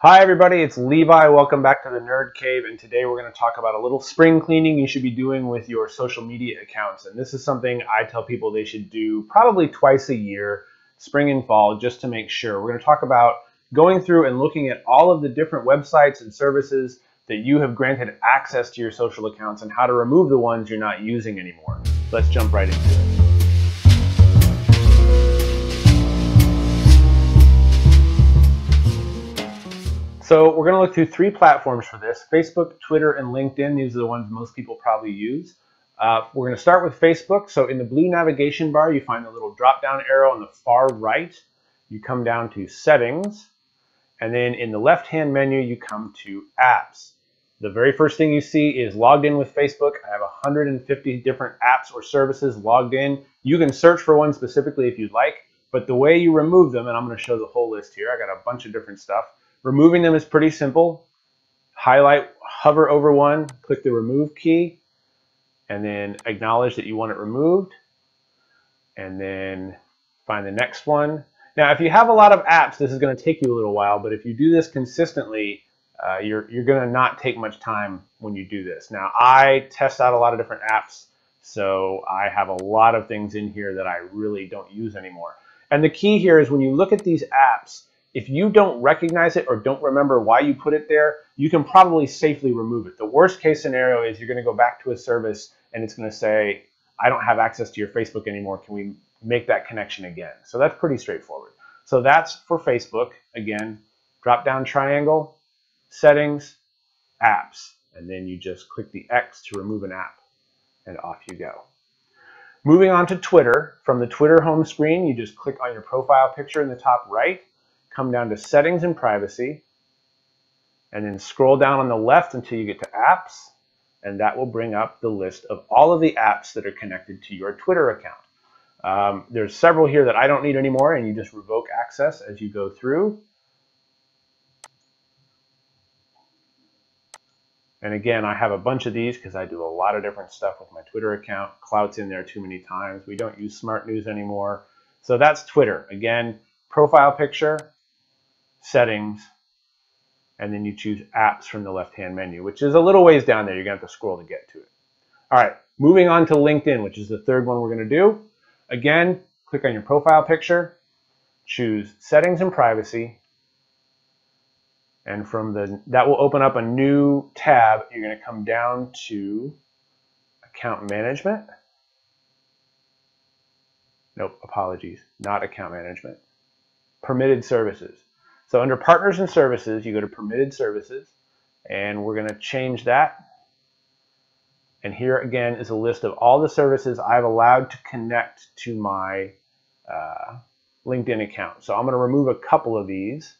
Hi everybody, it's Levi. Welcome back to the Nerd Cave, and today we're going to talk about a little spring cleaning you should be doing with your social media accounts. And this is something I tell people they should do probably twice a year, spring and fall, just to make sure. We're going to talk about going through and looking at all of the different websites and services that you have granted access to your social accounts and how to remove the ones you're not using anymore. Let's jump right into it. So we're going to look through three platforms for this: Facebook, Twitter, and LinkedIn. These are the ones most people probably use. We're going to start with Facebook. So in the blue navigation bar, you find the little drop-down arrow on the far right. You come down to Settings, and then in the left-hand menu, you come to Apps. The very first thing you see is Logged In with Facebook. I have 150 different apps or services logged in. You can search for one specifically if you'd like, but the way you remove them, and I'm going to show the whole list here. I got a bunch of different stuff. Removing them is pretty simple. Hover over one, click the remove key, and then acknowledge that you want it removed, and then find the next one. Now, if you have a lot of apps, this is going to take you a little while, but if you do this consistently, you're going to not take much time when you do this. Now, I test out a lot of different apps, so I have a lot of things in here that I really don't use anymore. And the key here is when you look at these apps, if you don't recognize it or don't remember why you put it there, you can probably safely remove it. The worst case scenario is you're going to go back to a service and it's going to say, I don't have access to your Facebook anymore. Can we make that connection again? So that's pretty straightforward. So that's for Facebook. Again, drop down triangle, Settings, Apps, and then you just click the X to remove an app, and off you go. Moving on to Twitter. From the Twitter home screen, you just click on your profile picture in the top right, come down to Settings and Privacy, and then scroll down on the left until you get to Apps, and that will bring up the list of all of the apps that are connected to your Twitter account. There's several here that I don't need anymore, and you just revoke access as you go through. And again, I have a bunch of these because I do a lot of different stuff with my Twitter account. Clout's in there too many times. We don't use Smart News anymore. So that's Twitter. Again, profile picture, Settings, and then you choose Apps from the left-hand menu, which is a little ways down there. You're going to have to scroll to get to it. All right, moving on to LinkedIn, which is the third one we're going to do. Again, click on your profile picture, choose Settings and Privacy, and that will open up a new tab. You're going to come down to Account Management. Nope, apologies, not Account Management. Permitted Services. So under Partners and Services, you go to Permitted Services, and we're going to change that. And here again is a list of all the services I've allowed to connect to my LinkedIn account. So I'm going to remove a couple of these.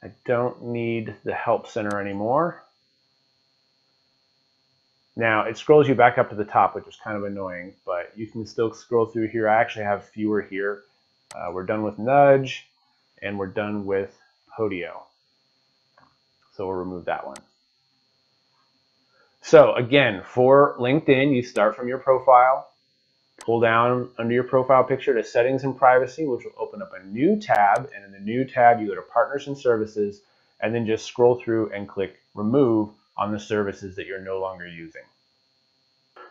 I don't need the Help Center anymore. Now, it scrolls you back up to the top, which is kind of annoying, but you can still scroll through here. I actually have fewer here. We're done with Nudge, and we're done with Podio. So we'll remove that one. So again, for LinkedIn, you start from your profile, pull down under your profile picture to Settings and Privacy, which will open up a new tab. And in the new tab, you go to Partners and Services, and then just scroll through and click Remove on the services that you're no longer using.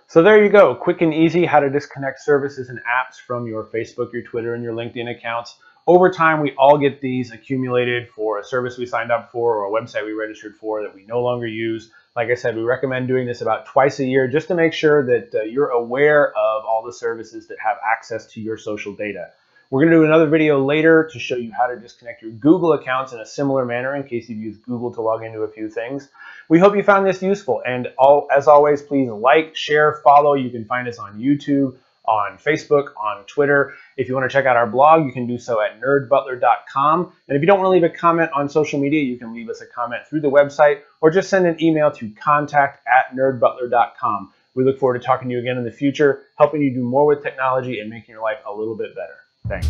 So there you go, quick and easy how to disconnect services and apps from your Facebook, your Twitter, and your LinkedIn accounts. Over time, we all get these accumulated for a service we signed up for or a website we registered for that we no longer use. Like I said, we recommend doing this about twice a year just to make sure that you're aware of all the services that have access to your social data. We're going to do another video later to show you how to disconnect your Google accounts in a similar manner in case you've used Google to log into a few things. We hope you found this useful, and as always, please like, share, follow. You can find us on YouTube, on Facebook, on Twitter. If you want to check out our blog, you can do so at nerdbutler.com. And if you don't want to leave a comment on social media, you can leave us a comment through the website or just send an email to contact@nerdbutler.com. We look forward to talking to you again in the future, helping you do more with technology and making your life a little bit better. Thanks.